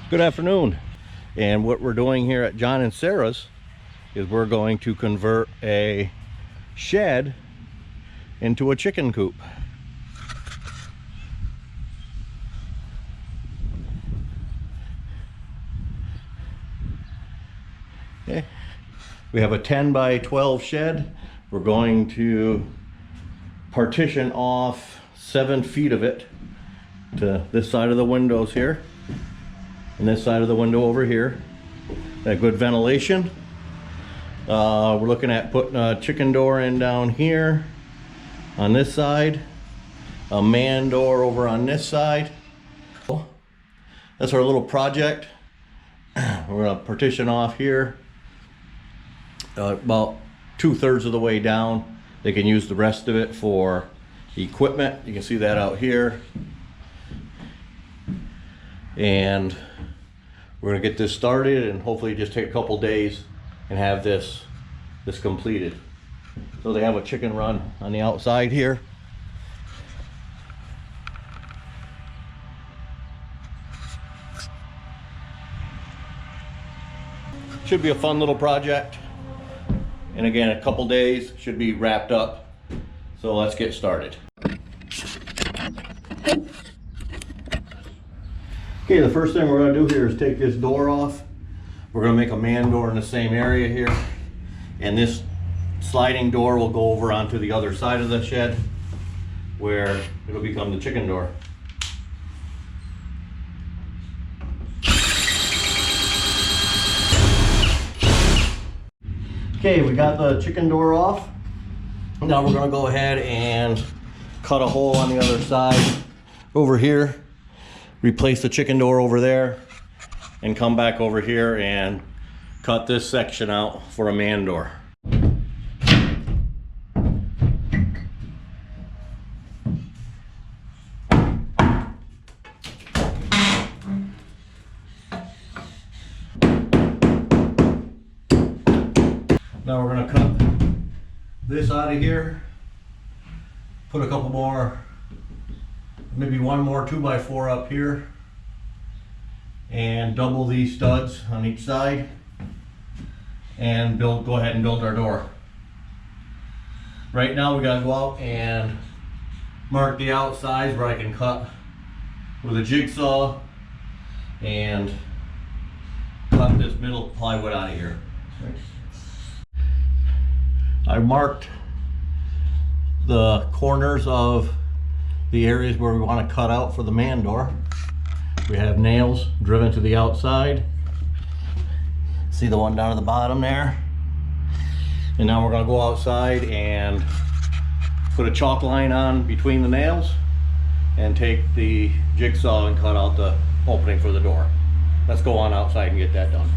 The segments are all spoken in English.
Good afternoon. And what we're doing here at John and Sarah's is we're going to convert a shed into a chicken coop. Okay. We have a 10 by 12 shed. We're going to partition off 7 feet of it to this side of the windows here and this side of the window over here. That good ventilation. We're looking at putting a chicken door in down here on this side, a man door over on this side. That's our little project. We're gonna partition off here about 2/3 of the way down. They can use the rest of it for equipment. You can see that out here. And we're gonna get this started and hopefully just take a couple days and have this completed. So they have a chicken run on the outside here. Should be a fun little project. And again, a couple days should be wrapped up. So let's get started. Okay, the first thing we're going to do here is take this door off. We're going to make a man door in the same area here. And this sliding door will go over onto the other side of the shed where it'll become the chicken door. Okay, we got the chicken door off. Now we're going to go ahead and cut a hole on the other side over here. Replace the chicken door over there and come back over here and cut this section out for a man door. Now we're going to cut this out of here, put a couple more, maybe one more 2x4 up here, and double these studs on each side and go ahead and build our door. Right now we gotta go out and mark the outsides where I can cut with a jigsaw and cut this middle plywood out of here. I marked the corners of the areas where we want to cut out for the man door. We have nails driven to the outside. See the one down at the bottom there? And now we're going to go outside and put a chalk line on between the nails and take the jigsaw and cut out the opening for the door. Let's go on outside and get that done.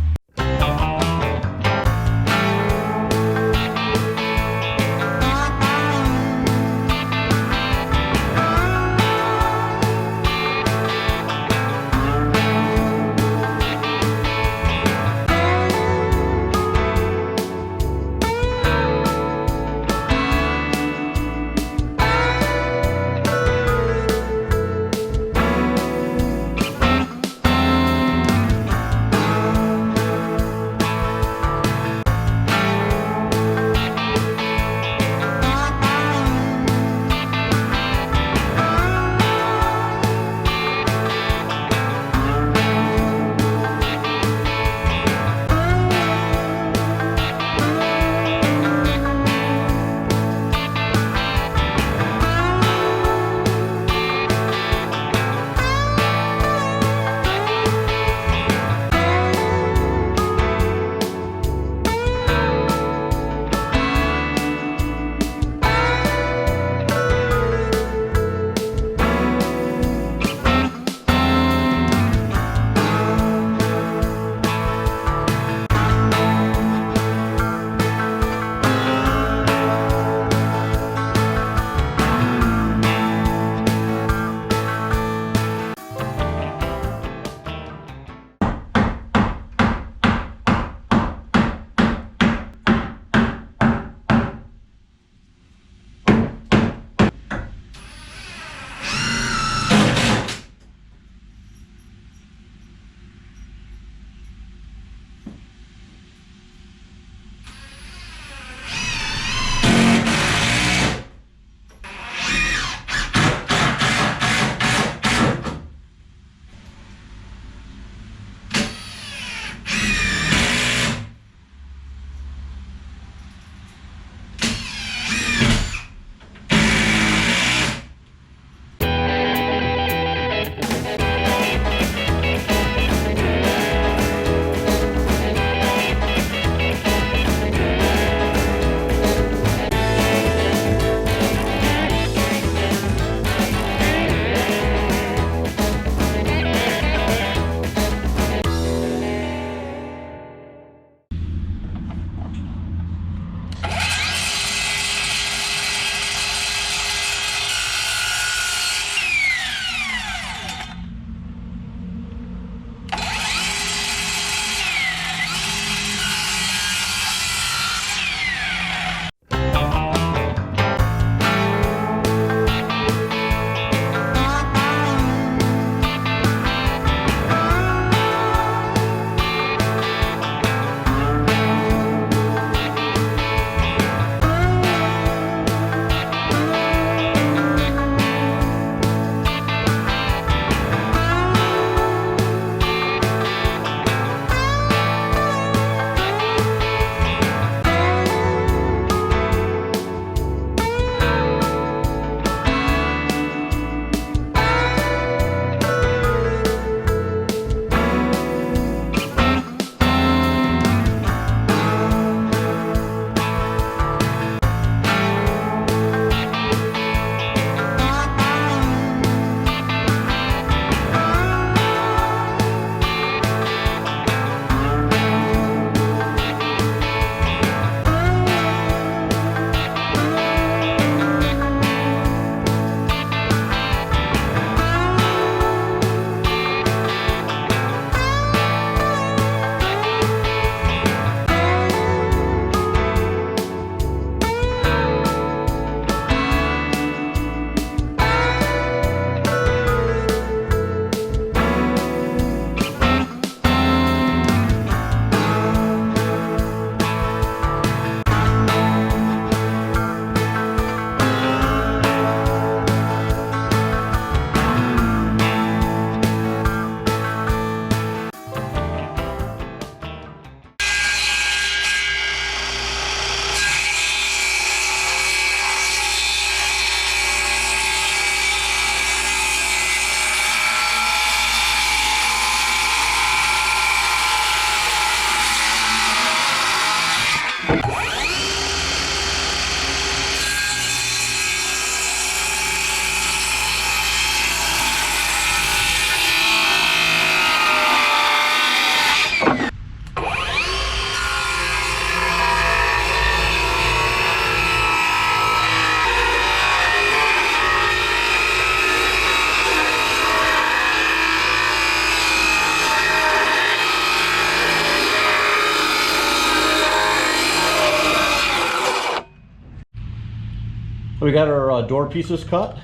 We got our door pieces cut,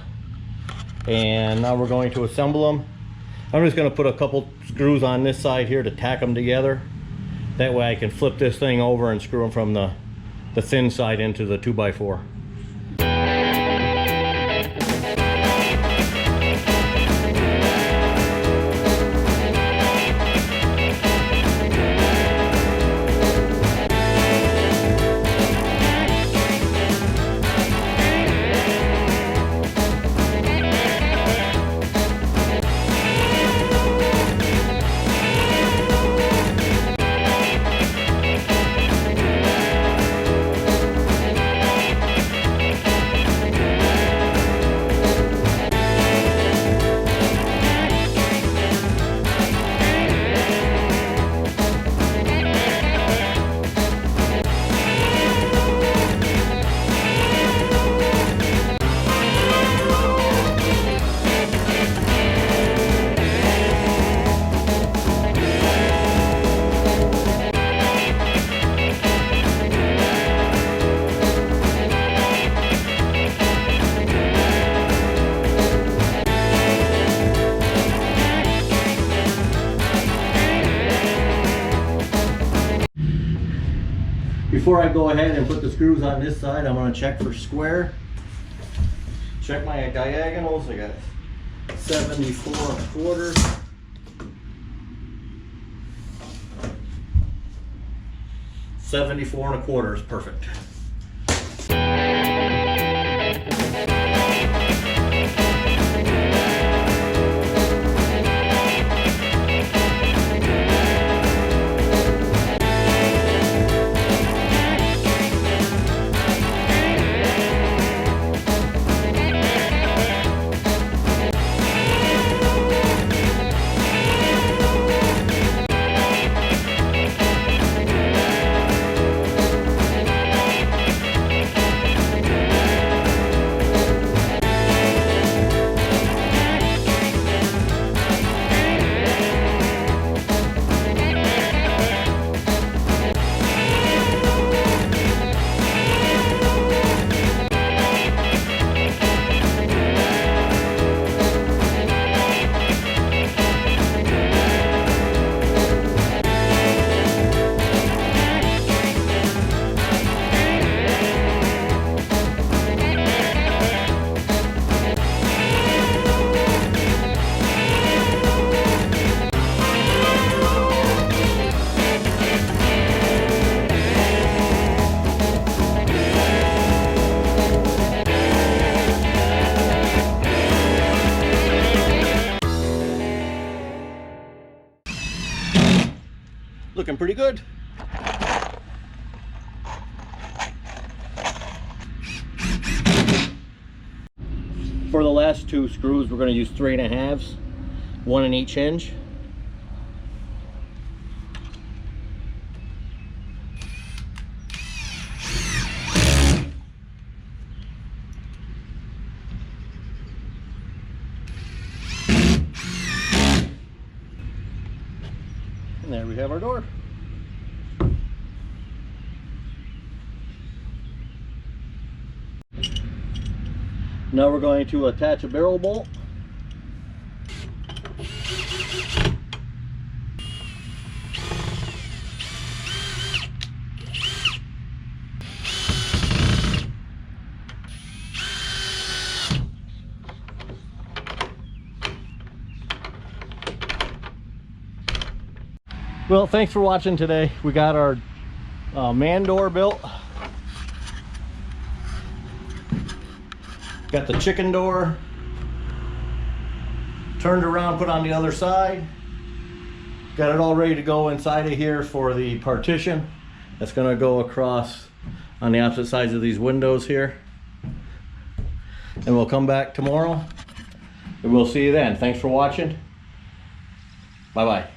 and now we're going to assemble them. I'm just going to put a couple screws on this side here to tack them together. That way I can flip this thing over and screw them from the thin side into the 2x4. Before I go ahead and put the screws on this side, I'm going to check for square. Check my diagonals. I got 74.25. 74.25 is perfect. Looking pretty good. For the last two screws, we're going to use 3.5s, one in each hinge. And there we have our door. Now we're going to attach a barrel bolt. Well, thanks for watching today. We got our man door built. Got the chicken door turned around, put on the other side. Got it all ready to go inside of here for the partition. That's going to go across on the opposite sides of these windows here. And we'll come back tomorrow and we'll see you then. Thanks for watching. Bye-bye.